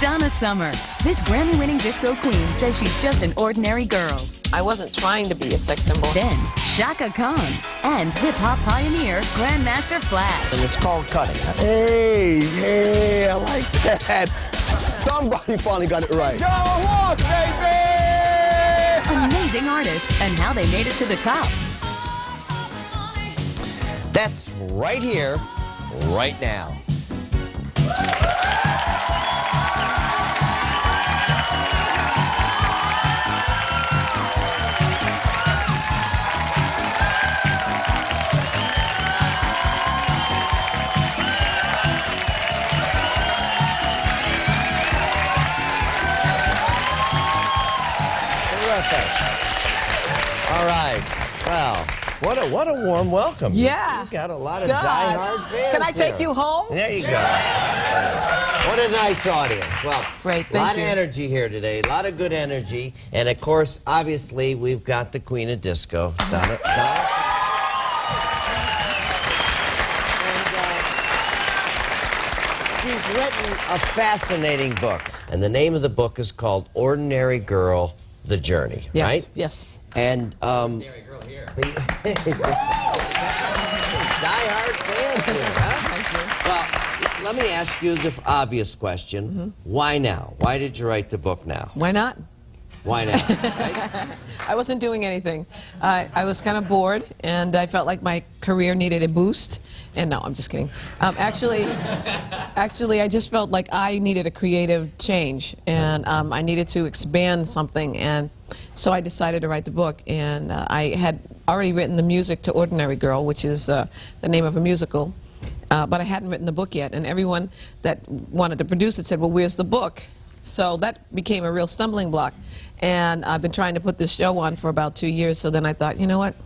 Donna Summer. This Grammy-winning disco queen says she's just an ordinary girl. I wasn't trying to be a sex symbol. Then, Chaka Khan and hip-hop pioneer GrandMaster Flash. And it's called cutting. Hey, I like that. Somebody finally got it right. Yo, Walsh, baby! Amazing artists and how they made it to the top. That's right here, right now. All right. Well, what a warm welcome. Yeah. You got a lot of God. diehard fans. Can I take here. you home? There you go. What a nice audience. Well, Great, a thank lot you. of energy here today. A lot of good energy. And of course, obviously, we've got the Queen of Disco, Donna. She's written a fascinating book. And the name of the book is called Ordinary Girl, The Journey, Yes. right? Yes. And Ordinary girl here. diehard fans here, huh? Well, let me ask you the obvious question. Why now? Why did you write the book now? Why not? Why now? Right? I wasn't doing anything. I was kind of bored, and I felt like my career needed a boost. And no, I'm just kidding. Actually, I just felt like I needed a creative change, and I needed to expand something, and so I decided to write the book. And I had already written the music to Ordinary Girl, which is the name of a musical, but I hadn't written the book yet. And everyone that wanted to produce it said, "Well, where's the book?" So that became a real stumbling block. And I've been trying to put this show on for about 2 years, so then I thought, you know what?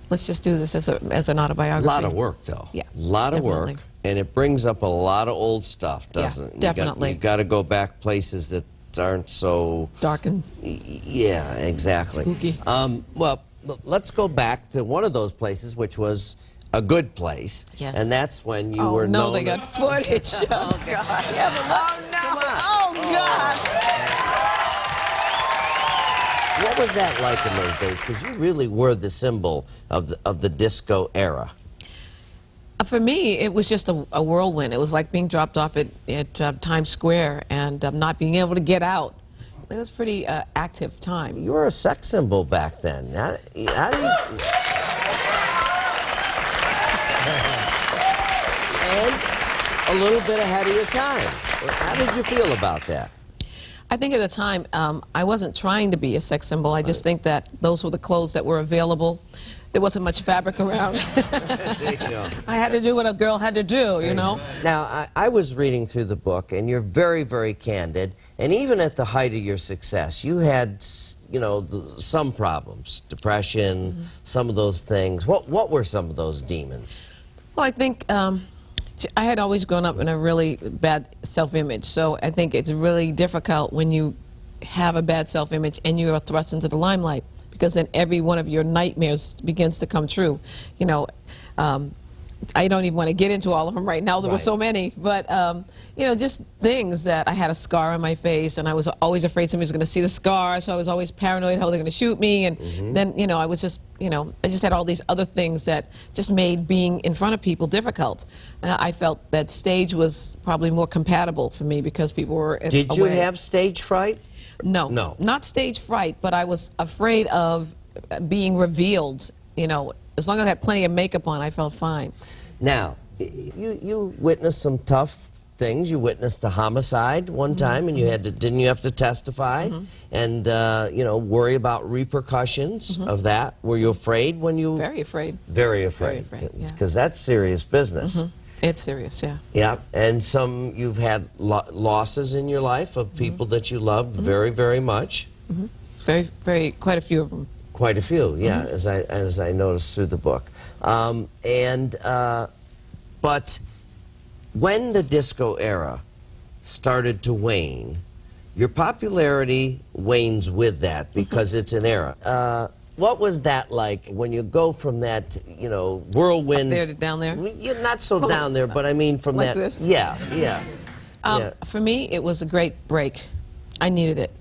Let's just do this as an autobiography. A lot of work, though. Yeah. A lot of definitely. work. And it brings up a lot of old stuff, doesn't it? Definitely. You've got to go back places that aren't so... Dark and Yeah, exactly. spooky. Well, let's go back to one of those places, which was a good place. Yes. And that's when you Oh, were no, known... they got footage. Oh, God. Yeah, but Oh, no. Come on. Oh, gosh. What was that like in those days? Because you really were the symbol of the disco era. For me, it was just a whirlwind. It was like being dropped off at Times Square and not being able to get out. It was a pretty active time. You were a sex symbol back then. How do you... And a little bit ahead of your time. How did you feel about that? I think at the time, I wasn't trying to be a sex symbol. I just think that those were the clothes that were available. There wasn't much fabric around. There you go. I had to do what a girl had to do, you know? Now, I was reading through the book, and you're very, very candid. And even at the height of your success, you had, you know, some problems, depression, some of those things. What were some of those demons? Well, I think I had always grown up in a really bad self-image, so I think it's really difficult when you have a bad self-image and you are thrust into the limelight, because then every one of your nightmares begins to come true. You know, I don't even want to get into all of them right now. There were so many, but you know, just things that I had a scar on my face, and I was always afraid somebody was going to see the scar, so I was always paranoid how they're going to shoot me, and then, you know, I was just, you know, I just had all these other things that just made being in front of people difficult. I felt that stage was probably more compatible for me because people were away. Did you have stage fright? No. No. Not stage fright, but I was afraid of being revealed, you know. As long as I had plenty of makeup on, I felt fine. Now, you witnessed some tough things. You witnessed a homicide one time, and you had to, didn't you have to testify and you know, worry about repercussions of that? Were you afraid when you? Very afraid. Very afraid. Very afraid, yeah. Because that's serious business. It's serious, yeah. Yeah, and you've had losses in your life of people that you loved very, very much. Quite a few of them. Quite a few, yeah, as I noticed through the book. But when the disco era started to wane, your popularity wanes with that because it's an era. What was that like when you go from that, you know, whirlwind? Up there to down there? You're not so down there, but I mean from like that. This? Yeah, yeah. For me, it was a great break. I needed it.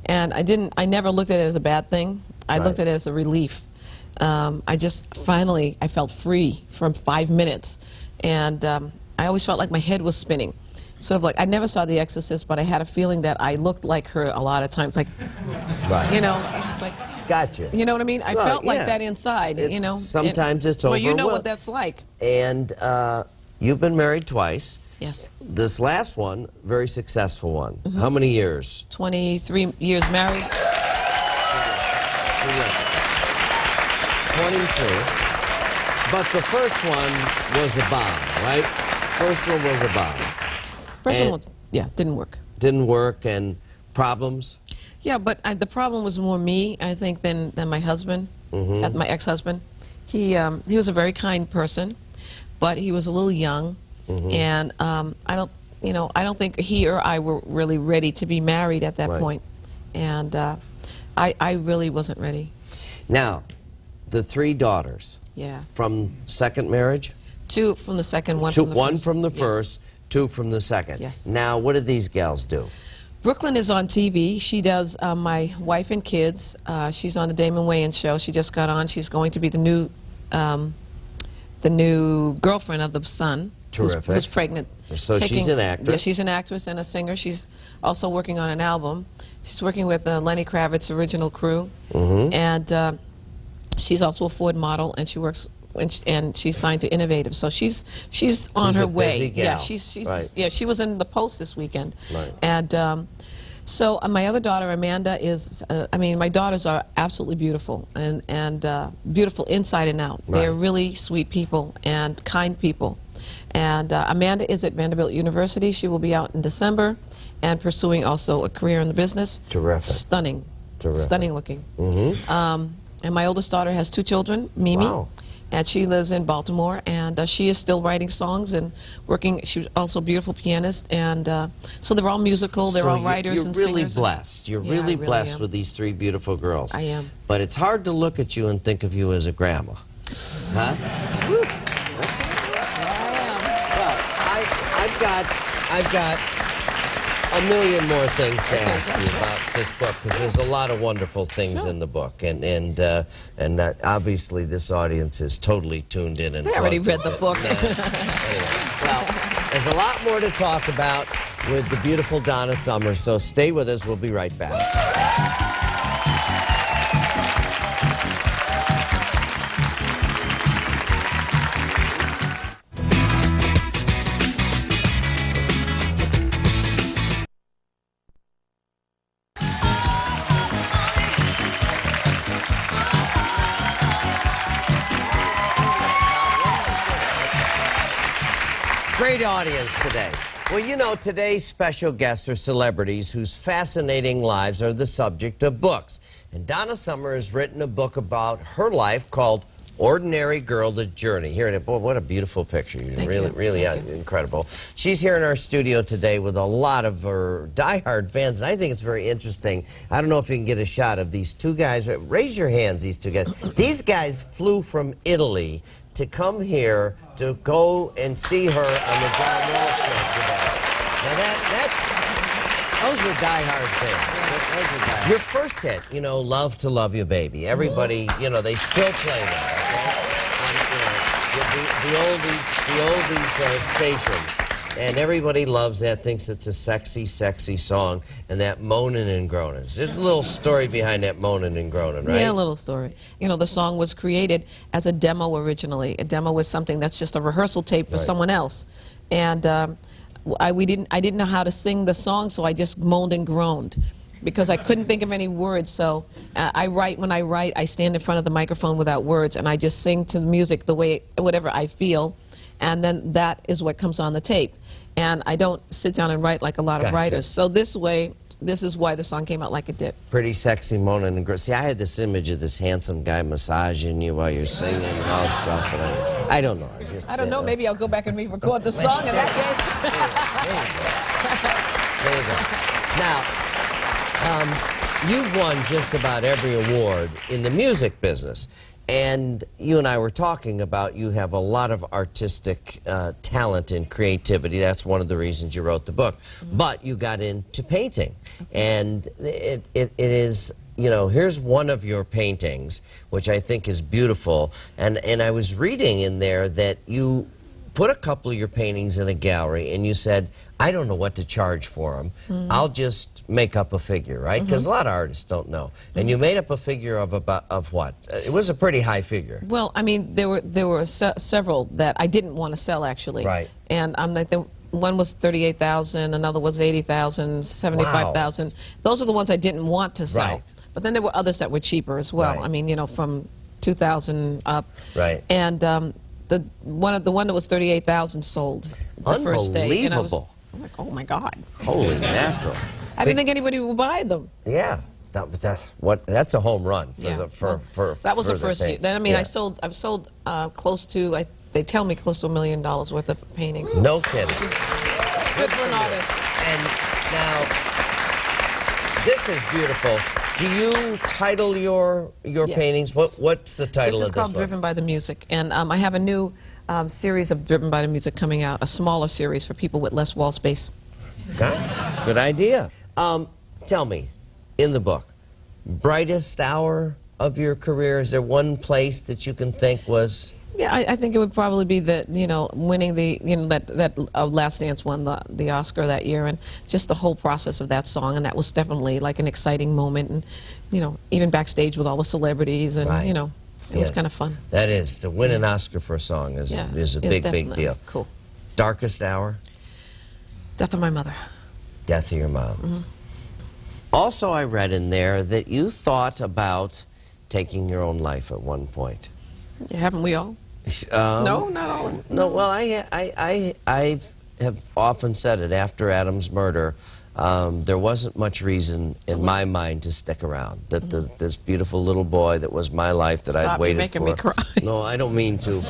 And I never looked at it as a bad thing. I looked at it as a relief. I just finally, I felt free for 5 minutes. And I always felt like my head was spinning. Sort of like, I never saw The Exorcist, but I had a feeling that I looked like her a lot of times. Like, you know, I was like, gotcha. You know what I mean? I felt like that inside, you know. Sometimes it's well, overwhelming. you know what that's like. And you've been married twice. Yes. This last one, very successful one. How many years? 23 years married. 23. But the first one was a bomb, right? First one was a bomb. First one was, yeah, didn't work. Didn't work, and problems? Yeah, but the problem was more me, I think, than my husband, my ex-husband. He was a very kind person, but he was a little young, and I don't think he or I were really ready to be married at that point, and I really wasn't ready. Now, the 3 daughters. Yeah. From second marriage? 2 from the second, 1 Two, from the one first. from the Yes. first, 2 from the second. Yes. Now, what did these gals do? Brooklyn is on TV. She does My Wife and Kids. She's on the Damon Wayans show. She just got on. She's going to be the new girlfriend of the son. Terrific. Who's pregnant. So she's an actress. Yeah, she's an actress and a singer. She's also working on an album. She's working with Lenny Kravitz's original crew. And she's also a Ford model, and she works. And she's signed to Innovative, so she's on her way. Busy gal. Yeah, she was in the Post this weekend. Right. And so my other daughter Amanda is. I mean, my daughters are absolutely beautiful and beautiful inside and out. Right. They're really sweet people and kind people. And Amanda is at Vanderbilt University. She will be out in December, and pursuing also a career in the business. Terrific. Stunning. Terrific. Stunning looking. And my oldest daughter has 2 children, Mimi. Wow. And she lives in Baltimore, and she is still writing songs and working. She's also a beautiful pianist, and so they're all musical. They're all writers and singers. You're really singers. blessed. You're Yeah, I really really blessed am. with these 3 beautiful girls. I am. But it's hard to look at you and think of you as a grandma. Huh? Woo. Well, I've got a million more things to ask you about this book, because there's a lot of wonderful things in the book, and obviously this audience is totally tuned in and They already plugged read the into- book. Anyway, well, there's a lot more to talk about with the beautiful Donna Summers, so stay with us. We'll be right back. Great audience today. Well, you know, today's special guests are celebrities whose fascinating lives are the subject of books. And Donna Summer has written a book about her life called Ordinary Girl, The Journey. Here it is. Boy, what a beautiful picture. Really incredible. She's here in our studio today with a lot of her diehard fans, and I think it's very interesting. I don't know if you can get a shot of these 2 guys. Raise your hands, these 2 guys. These guys flew from Italy to come here to go and see her on the John Walsh show today. Now those are diehard fans. Those are diehard. Your first hit, you know, Love to Love You Baby. Everybody, you know, they still play that, okay? The oldies stations. And everybody loves that, thinks it's a sexy, sexy song, and that moaning and groaning. There's a little story behind that moaning and groaning, right? Yeah, a little story. You know, the song was created as a demo originally. A demo was something that's just a rehearsal tape for someone else. And I didn't know how to sing the song, so I just moaned and groaned because I couldn't think of any words. So when I write, I stand in front of the microphone without words, and I just sing to the music the way, whatever I feel, and then that is what comes on the tape. And I don't sit down and write like a lot of writers. So this way, this is why the song came out like it did. Pretty sexy, moaning and groaning. See, I had this image of this handsome guy massaging you while you're singing and all stuff, but I don't know. I don't know. Maybe I'll go back and re-record the song in that case. There you go. Now, you've won just about every award in the music business. And you and I were talking about you have a lot of artistic talent and creativity. That's one of the reasons you wrote the book. But you got into painting. And it is, you know, here's one of your paintings, which I think is beautiful. And I was reading in there that you put a couple of your paintings in a gallery and you said, I don't know what to charge for them. I'll just make up a figure, right? Because a lot of artists don't know. And you made up a figure of what? It was a pretty high figure. Well, I mean, there were several that I didn't want to sell, actually. Right. And I'm like, one was 38,000, another was 80,000, 75,000. Those are the ones I didn't want to sell. Right. But then there were others that were cheaper as well. Right. I mean, you know, from 2,000 up. Right. And the one that was 38,000 sold the first day. And I'm like, oh my God. Holy mackerel. I didn't think anybody would buy them. Yeah. That's a home run for that was the first year. thing. Then, I mean, Yeah. I've sold close to, they tell me close to $1 million worth of paintings. No kidding. Which is good for an artist. And now, this is beautiful. Do you title your Yes. paintings? What's the title of this This is called one? Driven by the Music, and I have a new series of Driven by the Music coming out, a smaller series for people with less wall space. Good idea. Tell me, in the book, brightest hour of your career, is there one place that you can think was... Yeah, I think it would probably be that, you know, winning the, you know, that Last Dance won the Oscar that year, and just the whole process of that song, and that was definitely like an exciting moment, and, you know, even backstage with all the celebrities, and, Right. you know, it was kind of fun. That is, to win an Oscar for a song is a big deal. Cool. Darkest hour? Death of my mother. Death of your mom. Also, I read in there that you thought about taking your own life at one point. Yeah, haven't we all? No, not all of them. No, well, I have often said it after Adam's murder. There wasn't much reason in my mind to stick around. That this beautiful little boy that was my life that I'd waited for. Stop making me cry. No, I don't mean to,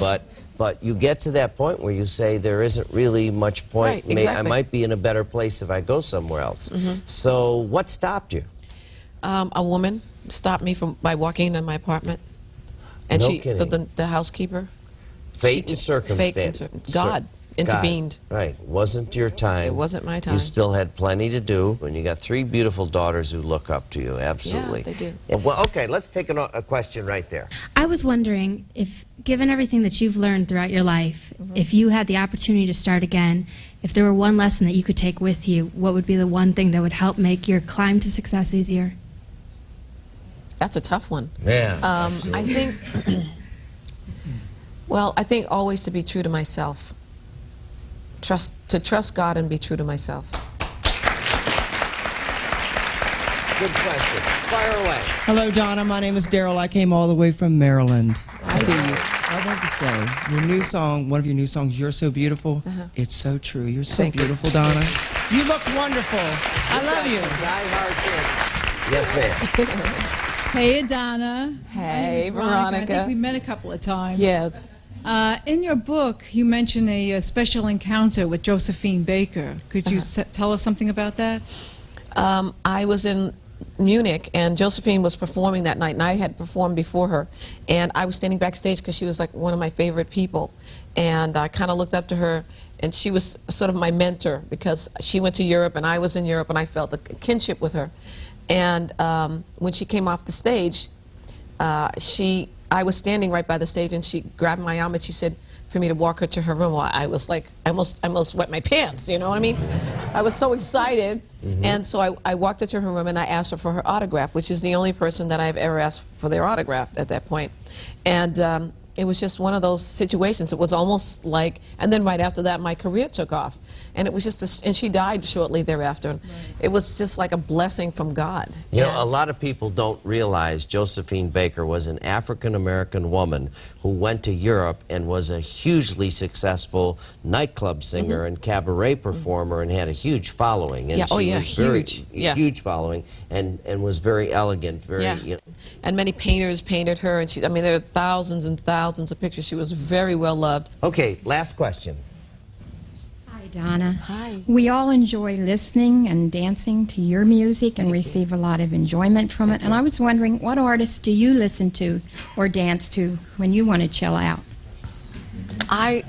but you get to that point where you say there isn't really much point. Right, exactly. I might be in a better place if I go somewhere else. So what stopped you? A woman stopped me by walking into my apartment, and No kidding. the housekeeper. Fate and circumstance. God intervened. Right. Wasn't your time. It wasn't my time. You still had plenty to do, and you got 3 beautiful daughters who look up to you. Absolutely. Yeah, they do. Well, okay, let's take a question right there. I was wondering if, given everything that you've learned throughout your life, if you had the opportunity to start again, if there were one lesson that you could take with you, what would be the one thing that would help make your climb to success easier? That's a tough one. Yeah. I think, well, I think always to be true to myself. To trust God and be true to myself. Good question. Fire away. Hello, Donna. My name is Daryl. I came all the way from Maryland to see you. I want to say, your new song, one of your new songs, You're So Beautiful, it's so true. You're so Thank you. beautiful, Donna. You look wonderful. I love you. Yes, ma'am. Hey, Donna. Hey, My name is Veronica. I think we met a couple of times. Yes. In your book, you mention a special encounter with Josephine Baker. Could you tell us something about that? I was in Munich, and Josephine was performing that night, and I had performed before her. And I was standing backstage because she was like one of my favorite people. And I kind of looked up to her, and she was sort of my mentor because she went to Europe, and I was in Europe, and I felt a kinship with her. And when she came off the stage, I was standing right by the stage, and she grabbed my arm, and she said for me to walk her to her room. Well, I was like, I almost wet my pants, you know what I mean? I was so excited. And so I walked her to her room, and I asked her for her autograph, which is the only person that I've ever asked for their autograph at that point. And it was just one of those situations. It was almost like, and then right after that, my career took off. And it was just, and she died shortly thereafter. Right. It was just like a blessing from God. You know, a lot of people don't realize Josephine Baker was an African-American woman who went to Europe and was a hugely successful nightclub singer and cabaret performer and had a huge following. And she was huge. Huge following, and was very elegant, very, you know. And many painters painted her, and she, I mean, there are thousands and thousands of pictures. She was very well loved. Okay, last question. Hi, Donna. Hi. We all enjoy listening and dancing to your music and receive a lot of enjoyment from it. And I was wondering, what artists do you listen to or dance to when you want to chill out? I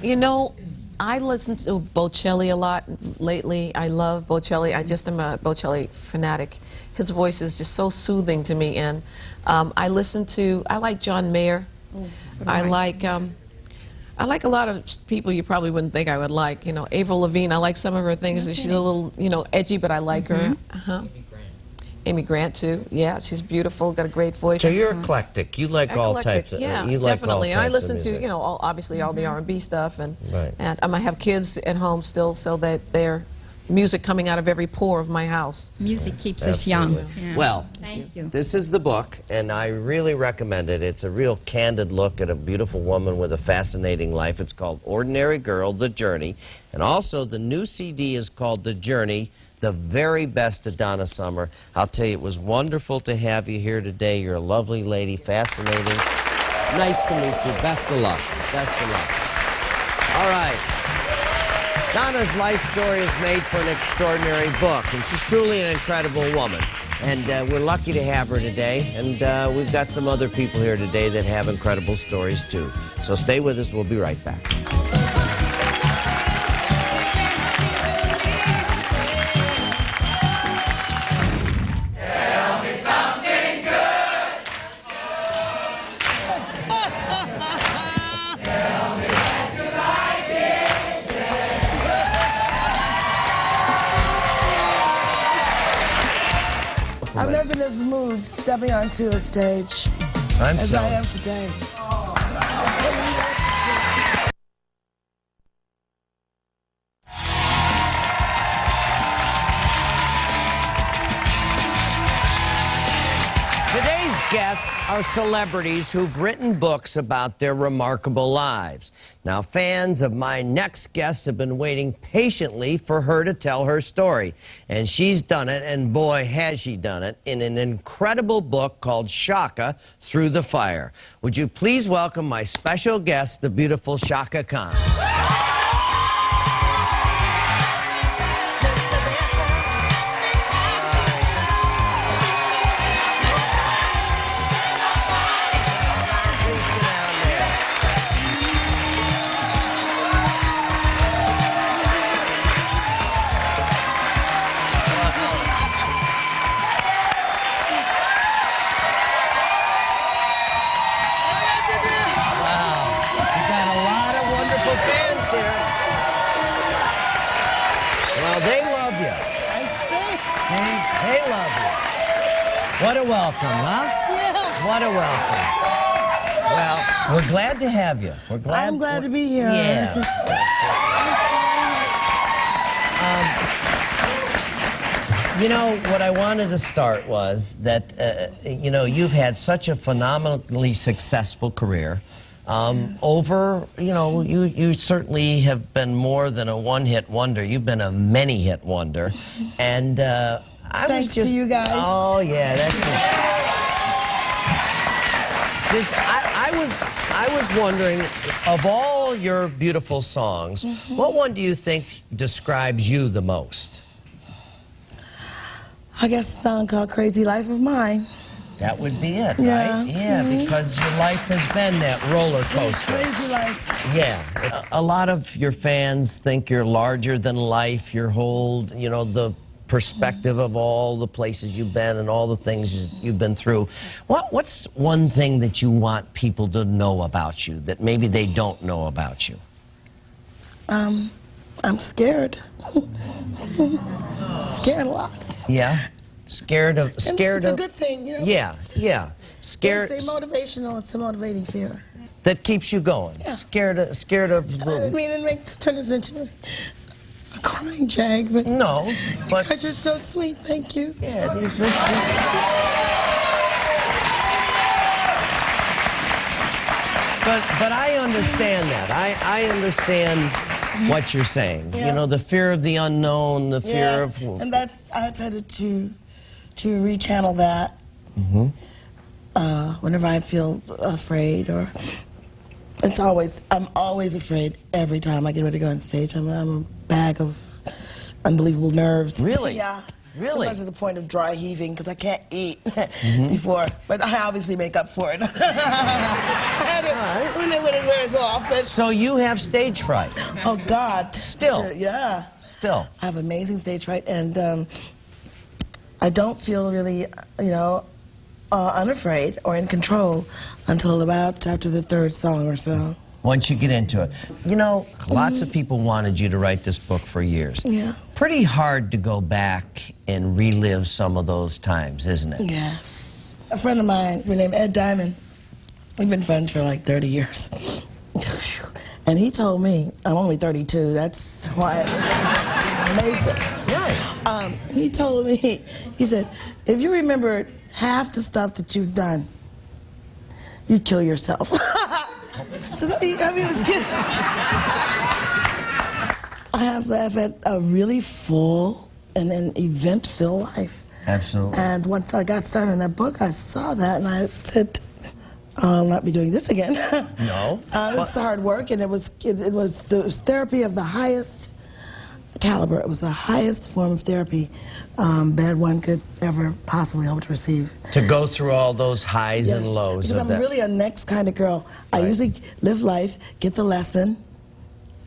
listen to Bocelli a lot lately. I love Bocelli. I just am a Bocelli fanatic. His voice is just so soothing to me. And I like John Mayer. I like a lot of people you probably wouldn't think I would like. Avril Lavigne, I like some of her things. Okay. She's a little, edgy, but I like her. Amy Grant, too. Yeah, she's beautiful, got a great voice. So you're eclectic. You like all types. Yeah, you like definitely. All types I listen of to, music. obviously all the R&B stuff. And Right. I have kids at home still, so that they're music coming out of every pore of my house. Music keeps us young. Absolutely. Yeah. Well, Thank you. this is the book, and I really recommend it. It's a real candid look at a beautiful woman with a fascinating life. It's called Ordinary Girl, The Journey. And also, the new CD is called The Journey, The Very Best of Donna Summer. I'll tell you, it was wonderful to have you here today. You're a lovely lady, fascinating. Nice to meet you. Best of luck. Best of luck. All right. Donna's life story is made for an extraordinary book, and she's truly an incredible woman. And we're lucky to have her today, and we've got some other people here today that have incredible stories, too. So stay with us. We'll be right back. I've never been as moved stepping onto a stage as I am today. Today's guests are celebrities who've written books about their remarkable lives. Now, fans of my next guest have been waiting patiently for her to tell her story. And she's done it, and boy, has she done it, in an incredible book called Chaka, Through the Fire. Would you please welcome my special guest, the beautiful Chaka Khan. They love you. What a welcome, huh? Yeah. What a welcome. Well, we're glad to have you. I'm glad to be here. Yeah. What I wanted to start was that, you've had such a phenomenally successful career. You certainly have been more than a one-hit wonder. You've been a many-hit wonder. And Thanks to you guys. Oh, yeah, that's it. I was wondering, of all your beautiful songs, what one do you think describes you the most? I guess a song called Crazy Life of Mine. That would be it, Yeah. right? Yeah, because your life has been that roller coaster. Crazy life. Yeah. A lot of your fans think you're larger than life. Your whole, the perspective of all the places you've been and all the things you've been through. What's one thing that you want people to know about you that maybe they don't know about you? I'm scared. Scared a lot. Yeah? Scared of... It's a good thing, Yeah. Scared... It's a motivational, it's a motivating fear. That keeps you going. Yeah. Scared of... I mean, it turns into a crying jag, but... No, but... Because you're so sweet, thank you. Yeah, But I understand that. I understand what you're saying. Yeah. The fear of the unknown, the fear of... And I've had to rechannel that whenever I feel afraid or I'm always afraid every time I get ready to go on stage. I'm a bag of unbelievable nerves. Really? Yeah. Really? Sometimes to the point of dry heaving because I can't eat before, but I obviously make up for it. When it wears off. So you have stage fright? Oh, God. Still? Yeah. Still? I have amazing stage fright, and I don't feel really, unafraid or in control until about after the third song or so. Once you get into it. You know, lots of people wanted you to write this book for years. Yeah. Pretty hard to go back and relive some of those times, isn't it? Yes. A friend of mine, named Ed Diamond, we've been friends for like 30 years. And he told me, I'm only 32, that's why amazing. Right. He told me, he said, if you remembered half the stuff that you've done, you'd kill yourself. So he was kidding. I've had a really full and an event-filled life. Absolutely. And once I got started in that book, I saw that and I said, I'll not be doing this again. No. It was hard work, and it was therapy of the highest caliber. It was the highest form of therapy that one could ever possibly hope to receive. To go through all those highs and lows. Because I'm really a next kind of girl. I usually live life, get the lesson,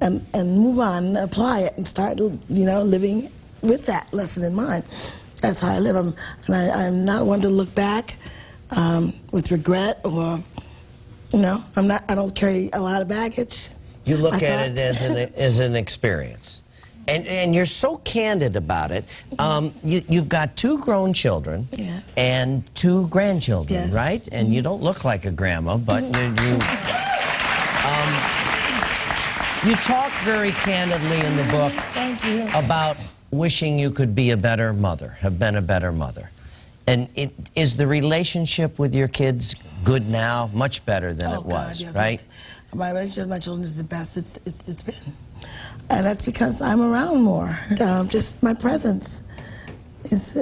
and move on, and apply it, and start, living with that lesson in mind. That's how I live. I'm not one to look back with regret or, I don't carry a lot of baggage. You look at it as an experience. And you're so candid about it. You've got 2 grown children and 2 grandchildren, right? And you don't look like a grandma, but you talk very candidly in the book about wishing you could be a better mother, have been a better mother. And is the relationship with your kids good now? Much better than it was, yes, right? My relationship with my children is the best it's been. And that's because I'm around more. Just my presence is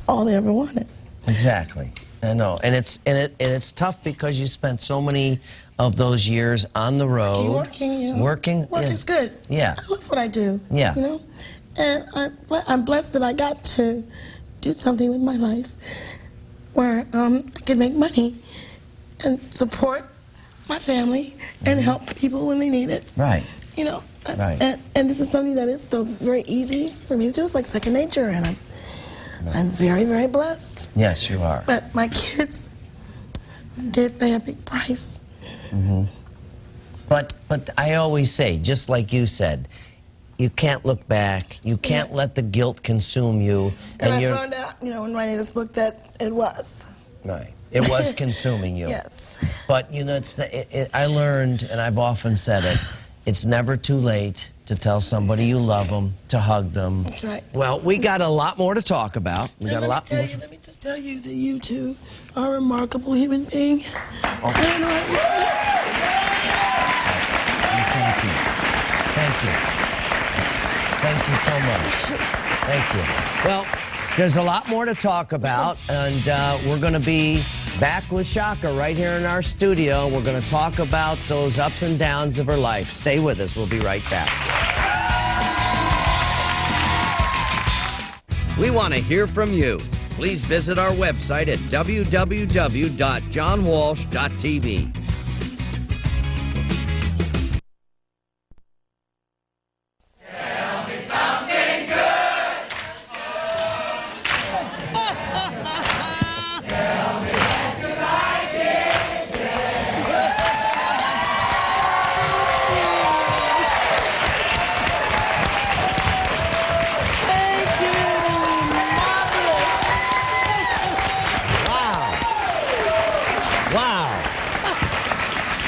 all they ever wanted. Exactly. I know. And it's tough because you spent so many of those years on the road. Working. Work is good. Yeah. I love what I do. Yeah. And I'm blessed that I got to do something with my life where I can make money and support my family and help people when they need it. Right. Right. And this is something that is so very easy for me to do. It's like second nature, and I'm very, very blessed. Yes, you are. But my kids did pay a big price. But I always say, just like you said, you can't look back. You can't let the guilt consume you. And I found out, when writing this book, that it was. Right. It was consuming you. Yes. But, I learned, and I've often said it, it's never too late to tell somebody you love them, to hug them. That's right. Well, we got a lot more to talk about. Let me just tell you that you two are a remarkable human being. Okay. Thank you. Thank you. Thank you so much. Thank you. Well, there's a lot more to talk about, and we're going to be back with Chaka right here in our studio. We're going to talk about those ups and downs of her life. Stay with us. We'll be right back. We want to hear from you. Please visit our website at www.johnwalsh.tv.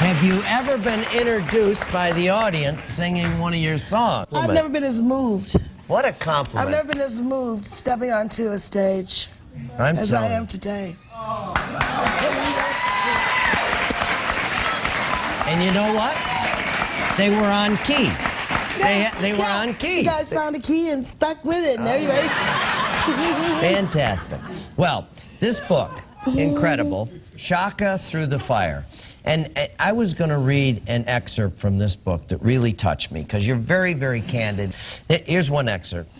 Have you ever been introduced by the audience singing one of your songs? I've never been as moved. What a compliment. I've never been as moved stepping onto a stage as I am today. And you know what? They were on key. They were on key. You guys found a key and stuck with it. And anyway. Fantastic. Well, this book, incredible. Chaka Through the Fire. And I was going to read an excerpt from this book that really touched me, because you're very, very candid. Here's one excerpt.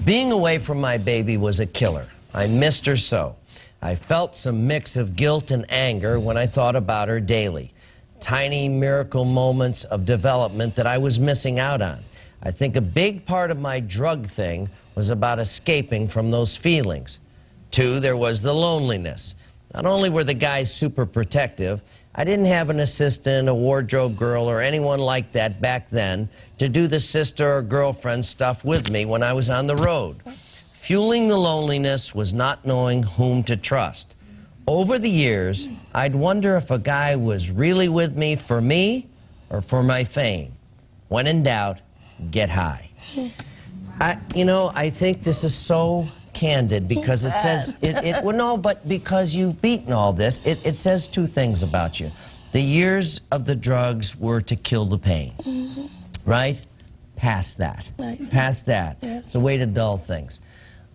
Being away from my baby was a killer. I missed her so. I felt some mix of guilt and anger when I thought about her daily. Tiny miracle moments of development that I was missing out on. I think a big part of my drug thing was about escaping from those feelings. 2, there was the loneliness. Not only were the guys super protective, I didn't have an assistant, a wardrobe girl, or anyone like that back then to do the sister or girlfriend stuff with me when I was on the road. Fueling the loneliness was not knowing whom to trust. Over the years, I'd wonder if a guy was really with me or for my fame. When in doubt, get high. I think this is so candid because it says, well, no, but because you've beaten all this, it says 2 things about you. The years of the drugs were to kill the pain, right? Past that. Past that. Yes. It's a way to dull things.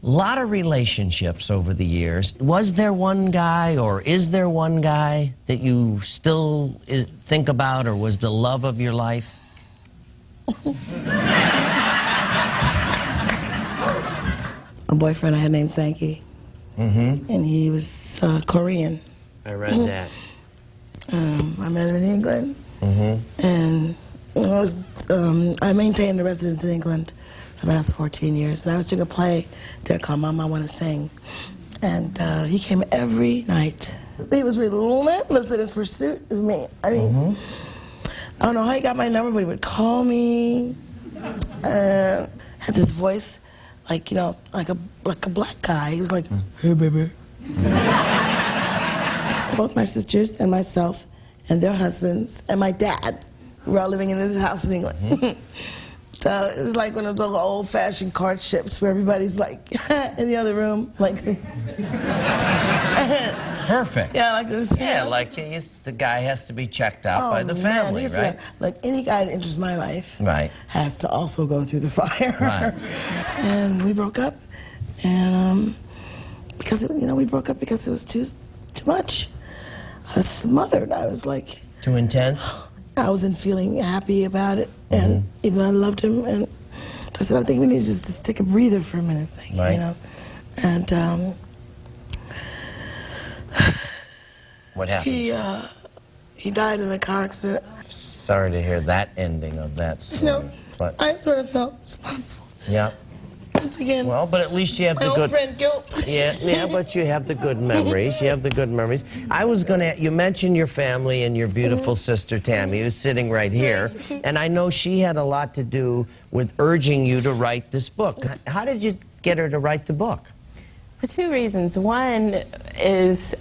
A lot of relationships over the years. Was there one guy, or is there one guy that you still think about, or was the love of your life? A boyfriend I had named Sankey, and he was Korean. I read that. I met him in England, and I maintained a residence in England for the last 14 years. And I was doing a play there called Mama I Want to Sing, and he came every night. He was relentless in his pursuit of me. I mean, I don't know how he got my number, but he would call me, and had this voice, like, you know, like a black guy. He was like, "Hey, baby." Both my sisters and myself and their husbands and my dad were all living in this house in England. So it was like one of those old-fashioned courtships where everybody's like in the other room, like. Perfect. Yeah, like this. Yeah, like the guy has to be checked out by the family, right? Like any guy that enters my life, has to also go through the fire. Right. And we broke up, and because we broke up because it was too much. I was smothered. I was like too intense. I wasn't feeling happy about it, and even though I loved him, and I said, I think we need to just take a breather for a minute, you know. And what happened? He died in a car accident. Sorry to hear that ending of that story. You know, but I sort of felt responsible. Yeah. Once again. Well, but at least you have the good. My old friend guilt. Yeah, but you have the good memories. You have the good memories. I was gonna. You mentioned your family and your beautiful sister Tammy, who's sitting right here, and I know she had a lot to do with urging you to write this book. How did you get her to write the book? For 2 reasons. One is,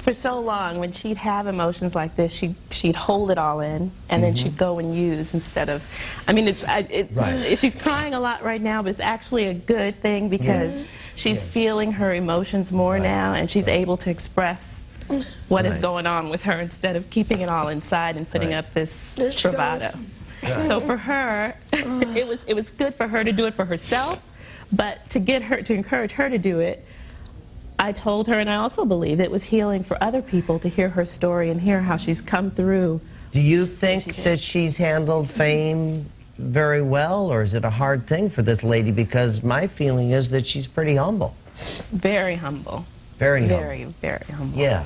for so long, when she'd have emotions like this, she'd hold it all in, and then she'd go and use instead of. I mean, she's crying a lot right now, but it's actually a good thing because she's feeling her emotions more now, and she's able to express what is going on with her instead of keeping it all inside and putting up this bravado. So for her, it was good for her to do it for herself, but to encourage her to do it. I told her, and I also believe it was healing for other people to hear her story and hear how she's come through. Do you think that she's handled fame very well, or is it a hard thing for this lady? Because my feeling is that she's pretty humble. Very humble. Very humble. Very, very humble. Yeah.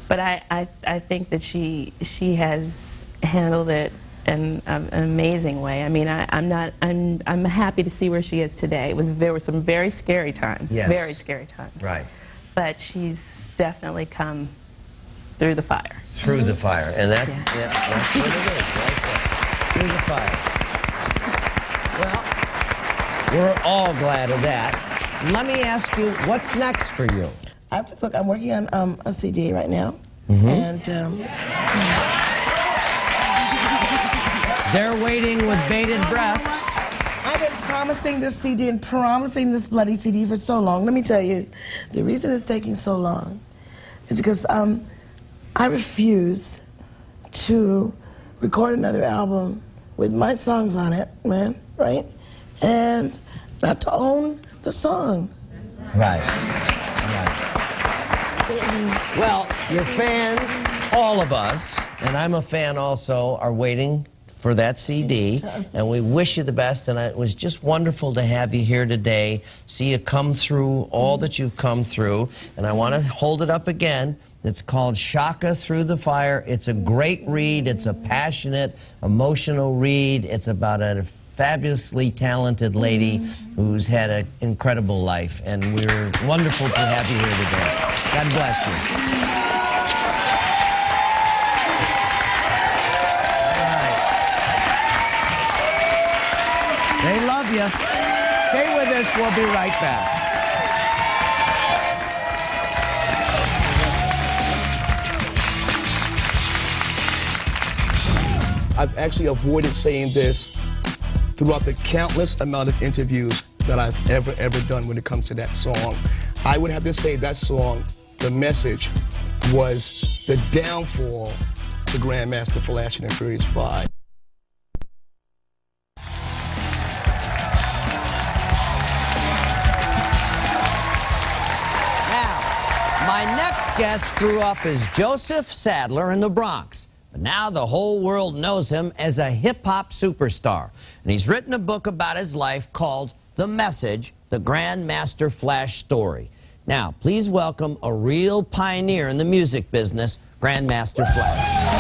But I think that she has handled it in an amazing way. I mean, I'm happy to see where she is today. There were some very scary times, very scary times. Right. But she's definitely come through the fire. Through the fire, and that's that's what it is, right there. Through the fire. Well, we're all glad of that. Let me ask you, what's next for you? After the book, I'm working on a CD right now, and. They're waiting with bated breath. I've been promising this CD and promising this bloody CD for so long. Let me tell you, the reason it's taking so long is because I refuse to record another album with my songs on it, man, right? And not to own the song. Right. Well, your fans, all of us, and I'm a fan also, are waiting for that CD, and we wish you the best, and it was just wonderful to have you here today, see you come through all that you've come through, and I want to hold it up again. It's called Chaka Through the Fire. It's a great read. It's a passionate, emotional read. It's about a fabulously talented lady who's had an incredible life, and we're wonderful to have you here today. God bless you. They love you. Stay with us. We'll be right back. I've actually avoided saying this throughout the countless amount of interviews that I've ever done when it comes to that song. I would have to say that song, the message, was the downfall to GrandMaster Flash and Furious 5. My next guest grew up as Joseph Sadler in the Bronx, but now the whole world knows him as a hip-hop superstar. And he's written a book about his life called The Message, the GrandMaster Flash Story. Now, please welcome a real pioneer in the music business, GrandMaster Flash.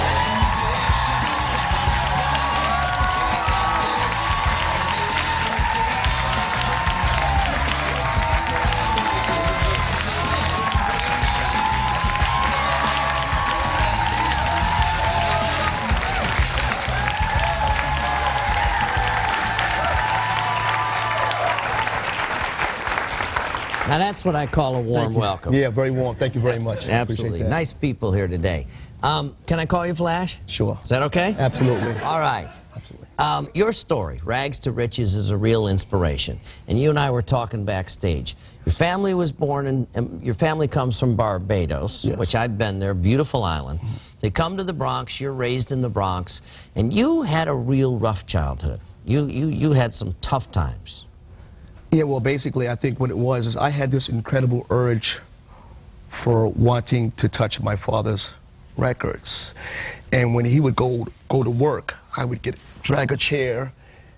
Now that's what I call a warm welcome. Yeah, very warm. Thank you very much. Absolutely. Nice people here today. Can I call you Flash? Sure. Is that okay? Absolutely. All right. Absolutely. Your story, Rags to Riches, is a real inspiration. And you and I were talking backstage. Your family was born in, your family comes from Barbados, Yes. which I've been there, beautiful island. They come to the Bronx, you're raised in the Bronx, and you had a real rough childhood. You had some tough times. Yeah, well, basically, I think what it was is I had this incredible urge for wanting to touch my father's records. And when he would go to work, I would drag a chair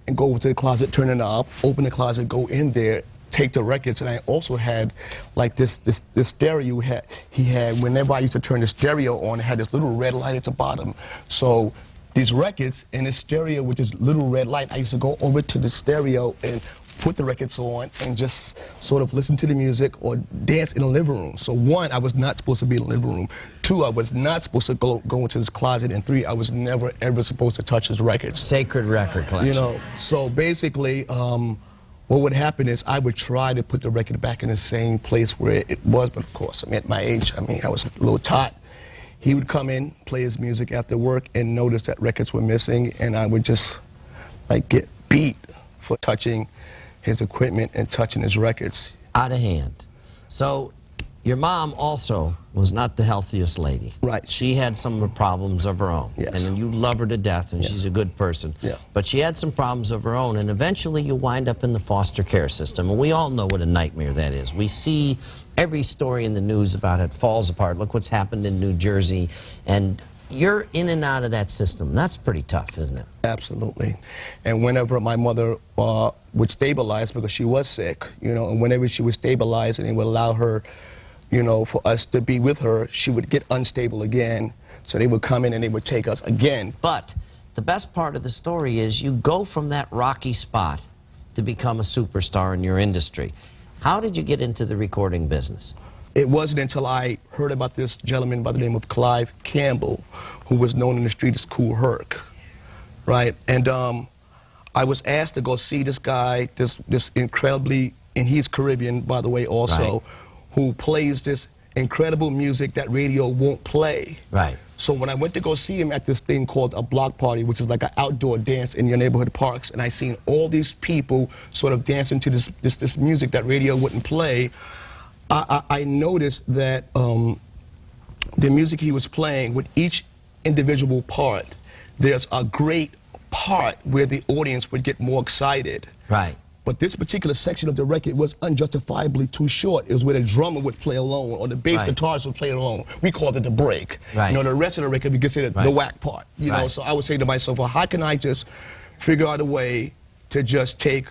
and go over to the closet, turn it knob, open the closet, go in there, take the records. And I also had like this stereo he had. Whenever I used to turn the stereo on, it had this little red light at the bottom. So these records and this stereo with this little red light, I used to go over to the stereo and put the records on and just sort of listen to the music or dance in the living room. So one, I was not supposed to be in the living room. Two, I was not supposed to go into this closet. And three, I was never ever supposed to touch his records. Sacred record collection. You know, so basically what would happen is I would try to put the record back in the same place where it was, but of course, I mean, at my age, I was a little tot. He would come in, play his music after work, and notice that records were missing, and I would just like get beat for touching his equipment and touching his records. Out of hand. So your mom also was not the healthiest lady. Right. She had some problems of her own. Yes. And you love her to death, and she's a good person. Yeah. But she had some problems of her own, and eventually you wind up in the foster care system. And we all know what a nightmare that is. We see every story in the news about it falls apart. Look what's happened in New Jersey. And you're in and out of that system. That's pretty tough, isn't it? Absolutely. And whenever my mother would stabilize, because she was sick, you know, and whenever she would stabilize and it would allow her, you know, for us to be with her, she would get unstable again. So they would come in and they would take us again. But the best part of the story is you go from that rocky spot to become a superstar in your industry. How did you get into the recording business? It wasn't until I heard about this gentleman by the name of Clive Campbell, who was known in the street as Kool Herc, right? And I was asked to go see this guy, this incredibly, and he's Caribbean, by the way, also, Right. who plays this incredible music that radio won't play. Right. So when I went to go see him at this thing called a block party, which is like an outdoor dance in your neighborhood parks, and I seen all these people sort of dancing to this music that radio wouldn't play, I noticed that the music he was playing, with each individual part, there's a great part where the audience would get more excited. Right. But this particular section of the record was unjustifiably too short. It was where the drummer would play alone or the bass guitarist would play alone. We called it the break. Right. You know, the rest of the record, we considered the whack part. You know, so I would say to myself, well, how can I just figure out a way to just take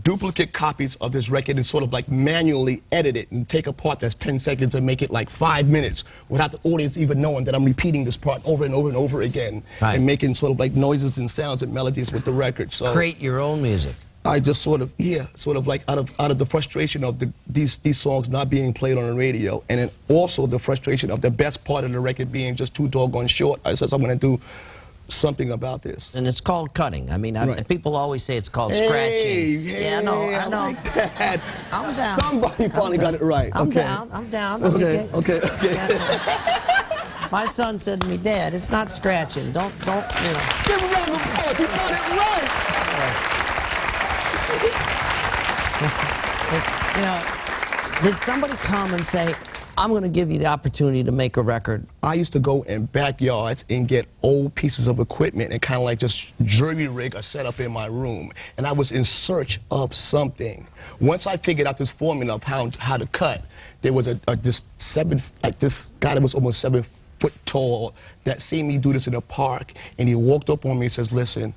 duplicate copies of this record and sort of like manually edit it and take a part that's 10 seconds and make it like 5 minutes without the audience even knowing that I'm repeating this part over and over and over again and making sort of like noises and sounds and melodies with the record. So create your own music. I just sort of, sort of like out of the frustration of these songs not being played on the radio, and then also the frustration of the best part of the record being just too doggone short. I said I'm going to do something about this. And it's called cutting. I mean, people always say it's called scratching. Yeah, I know. I like that. I'm down. Somebody finally got it right. I'm down. I'm down. Okay. My son said to me, Dad, it's not scratching. Don't, you know. Give a round of applause. He got it right. You know, did somebody come and say, I'm going to give you the opportunity to make a record? I used to go in backyards and get old pieces of equipment and kind of like just jury rig a setup in my room. And I was in search of something. Once I figured out this formula of how to cut, there was this guy that was almost 7 foot tall that seen me do this in a park. And he walked up on me and says, listen,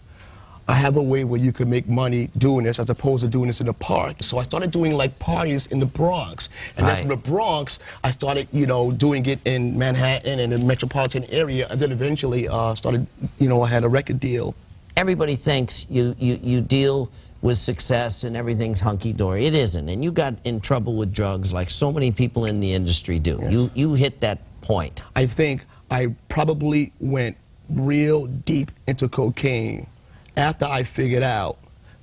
I have a way where you can make money doing this as opposed to doing this in the park. So I started doing like parties in the Bronx. And then from the Bronx, I started, you know, doing it in Manhattan and the metropolitan area. And then eventually started, you know, I had a record deal. Everybody thinks you deal with success and everything's hunky-dory. It isn't. And you got in trouble with drugs like so many people in the industry do. Yes. You hit that point. I think I probably went real deep into cocaine after I figured out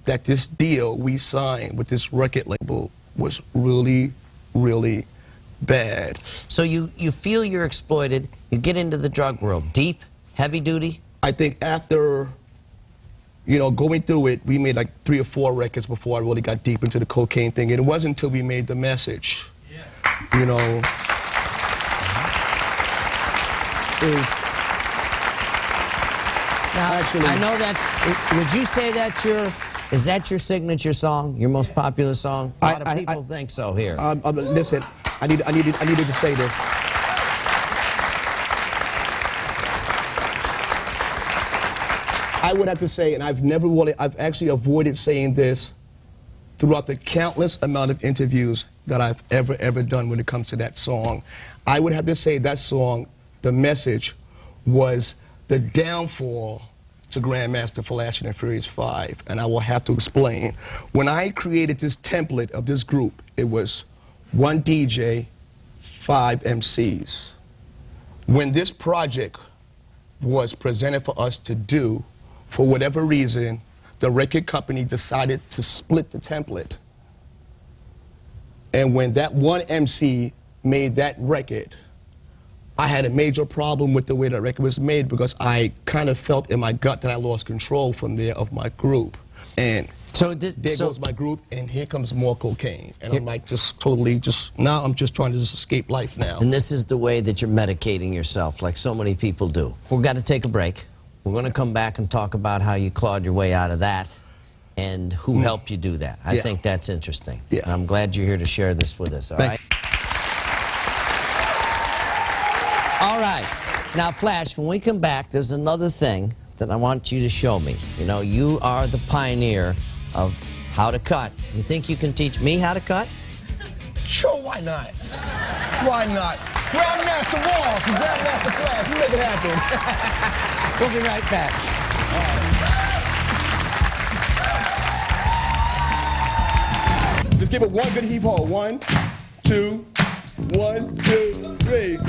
that this deal we signed with this record label was really, really bad. So you feel you're exploited, you get into the drug world, deep, heavy duty? I think after, you know, going through it, we made like 3 or 4 records before I really got deep into the cocaine thing. And it wasn't until we made The Message, you know, Now, actually, I know that's, would you say that's is that your signature song, your most popular song? A lot of people think so here. Listen, I needed to say this. I would have to say, and I've actually avoided saying this throughout the countless amount of interviews that I've ever done when it comes to that song. I would have to say that song, The Message, was the downfall to GrandMaster Flash and the Furious 5, and I will have to explain. When I created this template of this group, it was 1 DJ, 5 MCs. When this project was presented for us to do, for whatever reason, the record company decided to split the template. And when that one MC made that record, I had a major problem with the way that record was made because I kind of felt in my gut that I lost control from there of my group. And so there goes my group, and here comes more cocaine. And I'm like now I'm just trying to just escape life now. And this is the way that you're medicating yourself, like so many people do. We've got to take a break. We're going to come back and talk about how you clawed your way out of that and who helped you do that. I think that's interesting. And I'm glad you're here to share this with us, all right? All right. Now, Flash, when we come back, there's another thing that I want you to show me. You know, you are the pioneer of how to cut. You think you can teach me how to cut? Sure, why not? Why not? GrandMaster Walsh and GrandMaster Flash, make it happen. We'll be right back. Let's give it one good heave ho. 1, 2, 1, 2, 3.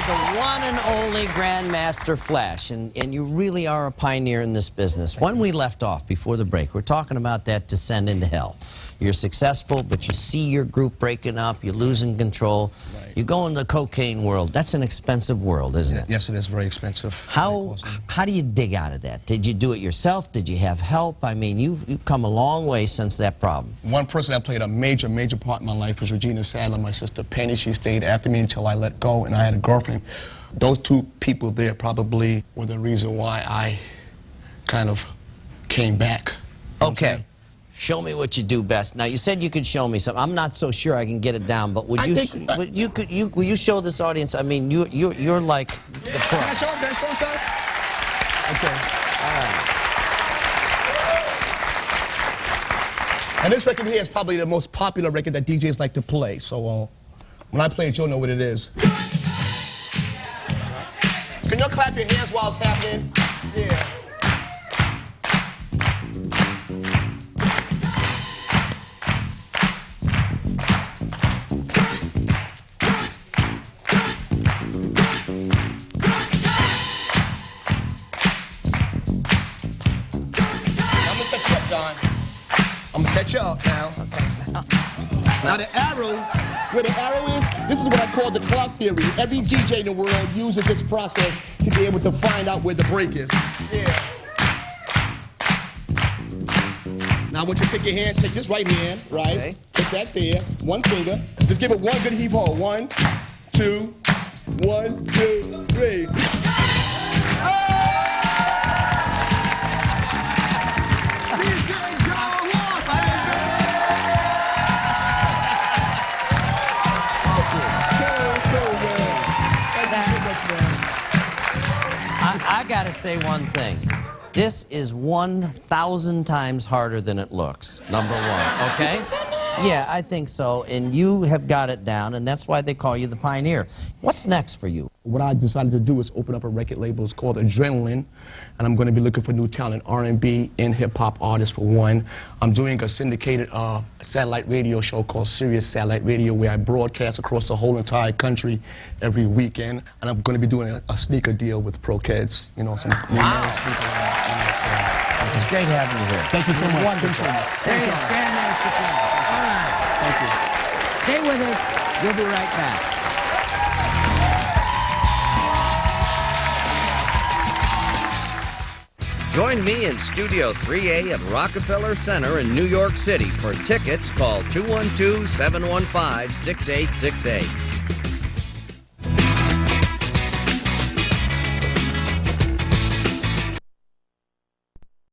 The one and only GrandMaster Flash, and you really are a pioneer in this business. When we left off before the break, we're talking about that descent into hell. you're successful, but you see your group breaking up, you're losing control. Right. You go in the cocaine world. That's an expensive world, isn't it? Yes, it is very expensive. How do you dig out of that? Did you do it yourself? Did you have help? I mean, you've come a long way since that problem. One person that played a major part in my life was Regina Sadler, my sister Penny. She stayed after me until I let go, and I had a girlfriend. Those two people there probably were the reason why I kind of came back. Okay. Show me what you do best. Now, you said you could show me something. I'm not so sure I can get it down, but will you show this audience? I mean, you're like the pro. Can I show them? Show them something? Okay. All right. And this record here is probably the most popular record that DJs like to play. So when I play it, you'll know what it is. Can y'all clap your hands while it's happening? Yeah. I'm gonna set you up now. Now the arrow, where the arrow is, this is what I call the clock theory. Every DJ in the world uses this process to be able to find out where the break is. Yeah. Now I want you to take your hand, take this right hand, right? Okay. Put that there, one finger. Just give it one good heave ho. 1, 2, 1, 2, 3. I gotta say one thing. This is 1,000 times harder than it looks, number one, okay? Yeah, I think so, and you have got it down, and that's why they call you the pioneer. What's next for you? What I decided to do is open up a record label. It's called Adrenaline, and I'm going to be looking for new talent, R&B and hip-hop artists for one. I'm doing a syndicated satellite radio show called Sirius Satellite Radio, where I broadcast across the whole entire country every weekend. And I'm going to be doing a sneaker deal with Pro Kids, you know, some sneakers. It's great having you here. Thank you so much. Wonderful. There is GrandMaster. All right. Thank you. Stay with us. We'll be right back. Join me in Studio 3A at Rockefeller Center in New York City. For tickets, call 212-715-6868.